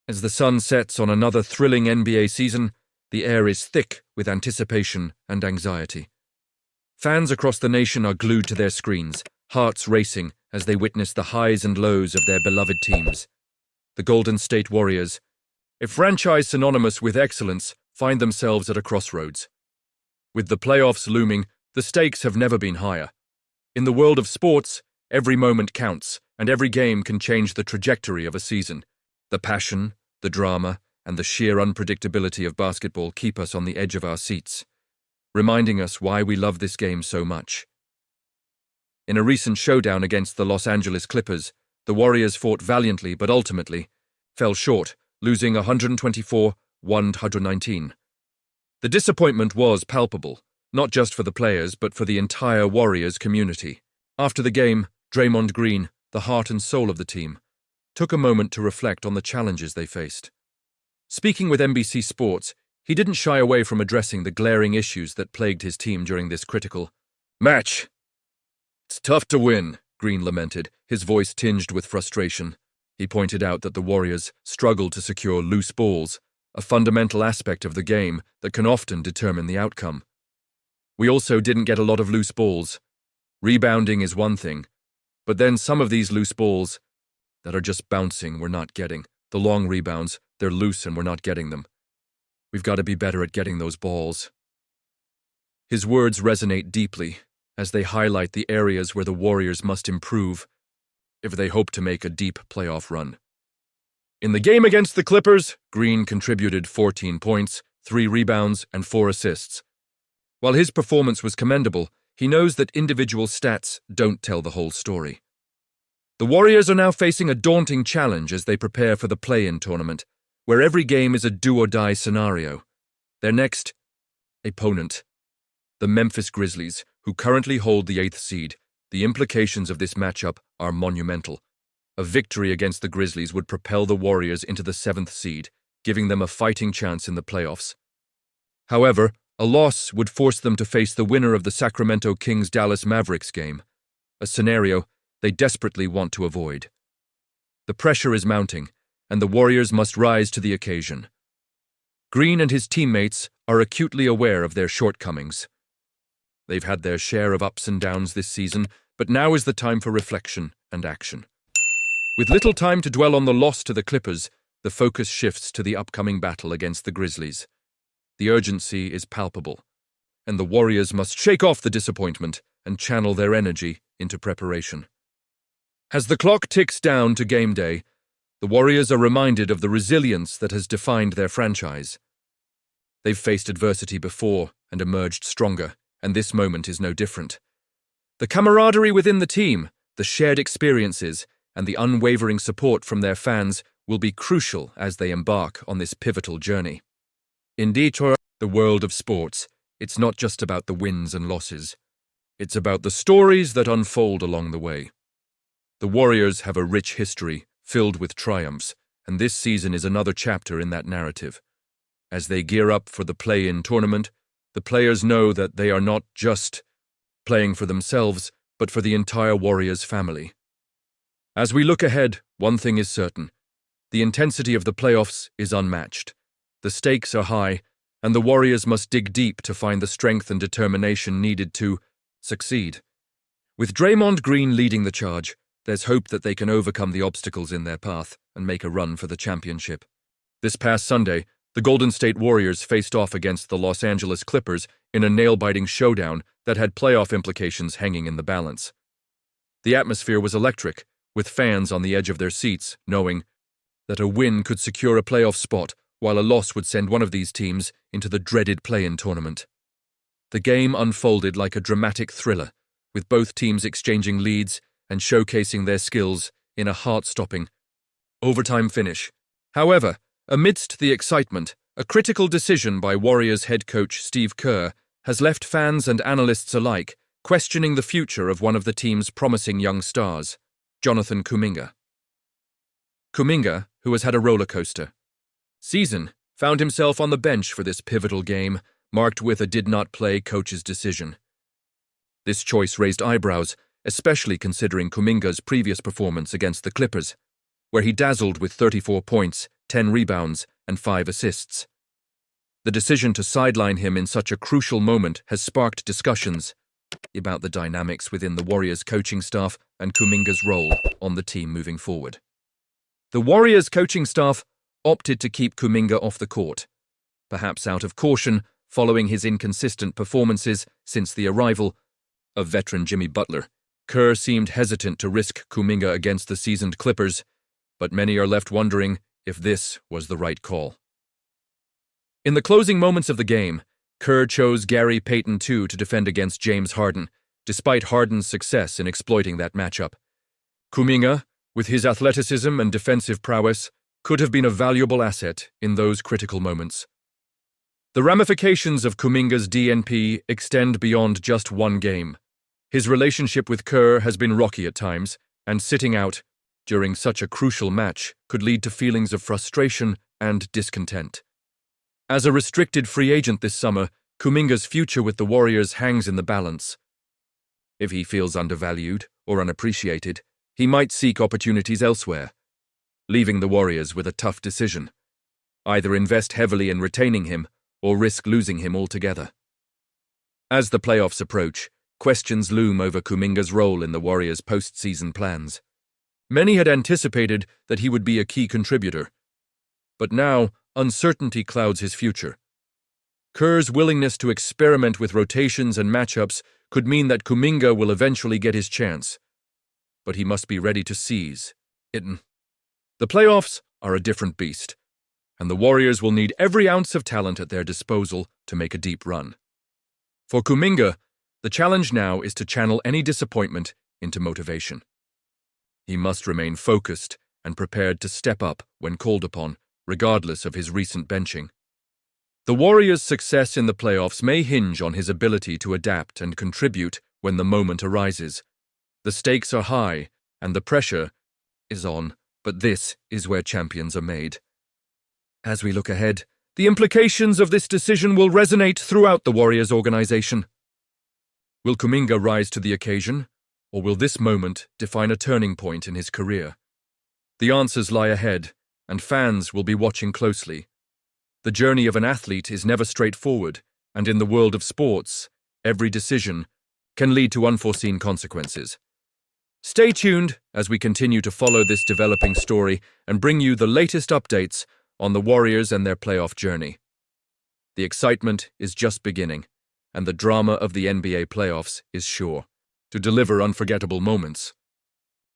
As the sun sets on another thrilling NBA season, the air is thick with anticipation and anxiety. Fans across the nation are glued to their screens, hearts racing as they witness the highs and lows of their beloved teams. The Golden State Warriors, a franchise synonymous with excellence, find themselves at a crossroads. With the playoffs looming, the stakes have never been higher. In the world of sports, every moment counts, and every game can change the trajectory of a season. The passion, the drama, and the sheer unpredictability of basketball keep us on the edge of our seats, reminding us why we love this game so much. In a recent showdown against the Los Angeles Clippers, the Warriors fought valiantly but ultimately fell short, losing 124-119. The disappointment was palpable, not just for the players but for the entire Warriors community. After the game, Draymonde Green, the heart and soul of the team, took a moment to reflect on the challenges they faced. Speaking with NBC Sports, he didn't shy away from addressing the glaring issues that plagued his team during this critical match. "It's tough to win," Green lamented, his voice tinged with frustration. He pointed out that the Warriors struggled to secure loose balls, a fundamental aspect of the game that can often determine the outcome. "We also didn't get a lot of loose balls. Rebounding is one thing, but then some of these loose balls that are just bouncing we're not getting. The long rebounds, they're loose and we're not getting them. We've got to be better at getting those balls." His words resonate deeply as they highlight the areas where the Warriors must improve if they hope to make a deep playoff run. In the game against the Clippers, Green contributed 14 points, 3 rebounds, and 4 assists. While his performance was commendable, he knows that individual stats don't tell the whole story. The Warriors are now facing a daunting challenge as they prepare for the play-in tournament, where every game is a do-or-die scenario. Their next opponent, the Memphis Grizzlies, who currently hold the 8th seed. The implications of this matchup are monumental. A victory against the Grizzlies would propel the Warriors into the 7th seed, giving them a fighting chance in the playoffs. However, a loss would force them to face the winner of the Sacramento Kings-Dallas Mavericks game, a scenario they desperately want to avoid. The pressure is mounting, and the Warriors must rise to the occasion. Green and his teammates are acutely aware of their shortcomings. They've had their share of ups and downs this season, but now is the time for reflection and action. With little time to dwell on the loss to the Clippers, the focus shifts to the upcoming battle against the Grizzlies. The urgency is palpable, and the Warriors must shake off the disappointment and channel their energy into preparation. As the clock ticks down to game day, the Warriors are reminded of the resilience that has defined their franchise. They've faced adversity before and emerged stronger, and this moment is no different. The camaraderie within the team, the shared experiences, and the unwavering support from their fans will be crucial as they embark on this pivotal journey. In Detroit, the world of sports, it's not just about the wins and losses. It's about the stories that unfold along the way. The Warriors have a rich history filled with triumphs, and this season is another chapter in that narrative. As they gear up for the play-in tournament, the players know that they are not just playing for themselves, but for the entire Warriors family. As we look ahead, one thing is certain. The intensity of the playoffs is unmatched. The stakes are high, and the Warriors must dig deep to find the strength and determination needed to succeed. With Draymonde Green leading the charge, there's hope that they can overcome the obstacles in their path and make a run for the championship. This past Sunday, the Golden State Warriors faced off against the Los Angeles Clippers in a nail-biting showdown that had playoff implications hanging in the balance. The atmosphere was electric, with fans on the edge of their seats, knowing that a win could secure a playoff spot, while a loss would send one of these teams into the dreaded play-in tournament. The game unfolded like a dramatic thriller, with both teams exchanging leads and showcasing their skills in a heart-stopping overtime finish. However, amidst the excitement, a critical decision by Warriors head coach Steve Kerr has left fans and analysts alike questioning the future of one of the team's promising young stars, Jonathan Kuminga. Kuminga, who has had a rollercoaster season, found himself on the bench for this pivotal game, marked with a did-not-play coach's decision. This choice raised eyebrows, especially considering Kuminga's previous performance against the Clippers. where he dazzled with 34 points, 10 rebounds, and 5 assists. The decision to sideline him in such a crucial moment has sparked discussions about the dynamics within the Warriors coaching staff and Kuminga's role on the team moving forward. The Warriors coaching staff opted to keep Kuminga off the court, perhaps out of caution following his inconsistent performances since the arrival of veteran Jimmy Butler. Kerr seemed hesitant to risk Kuminga against the seasoned Clippers, but many are left wondering if this was the right call. In the closing moments of the game, Kerr chose Gary Payton II to defend against James Harden, despite Harden's success in exploiting that matchup. Kuminga, with his athleticism and defensive prowess, could have been a valuable asset in those critical moments. The ramifications of Kuminga's DNP extend beyond just one game. His relationship with Kerr has been rocky at times, and sitting out during such a crucial match could lead to feelings of frustration and discontent. As a restricted free agent this summer, Kuminga's future with the Warriors hangs in the balance. If he feels undervalued or unappreciated, he might seek opportunities elsewhere, leaving the Warriors with a tough decision: either invest heavily in retaining him or risk losing him altogether. As the playoffs approach, questions loom over Kuminga's role in the Warriors' postseason plans. Many had anticipated that he would be a key contributor, but now uncertainty clouds his future. Kerr's willingness to experiment with rotations and matchups could mean that Kuminga will eventually get his chance, but he must be ready to seize it. The playoffs are a different beast, and the Warriors will need every ounce of talent at their disposal to make a deep run. For Kuminga, the challenge now is to channel any disappointment into motivation. He must remain focused and prepared to step up when called upon, regardless of his recent benching. The Warriors' success in the playoffs may hinge on his ability to adapt and contribute when the moment arises. The stakes are high, and the pressure is on, but this is where champions are made. As we look ahead, the implications of this decision will resonate throughout the Warriors organization. Will Kuminga rise to the occasion, or will this moment define a turning point in his career? The answers lie ahead, and fans will be watching closely. The journey of an athlete is never straightforward, and in the world of sports, every decision can lead to unforeseen consequences. Stay tuned as we continue to follow this developing story and bring you the latest updates on the Warriors and their playoff journey. The excitement is just beginning, and the drama of the NBA playoffs is sure to deliver unforgettable moments.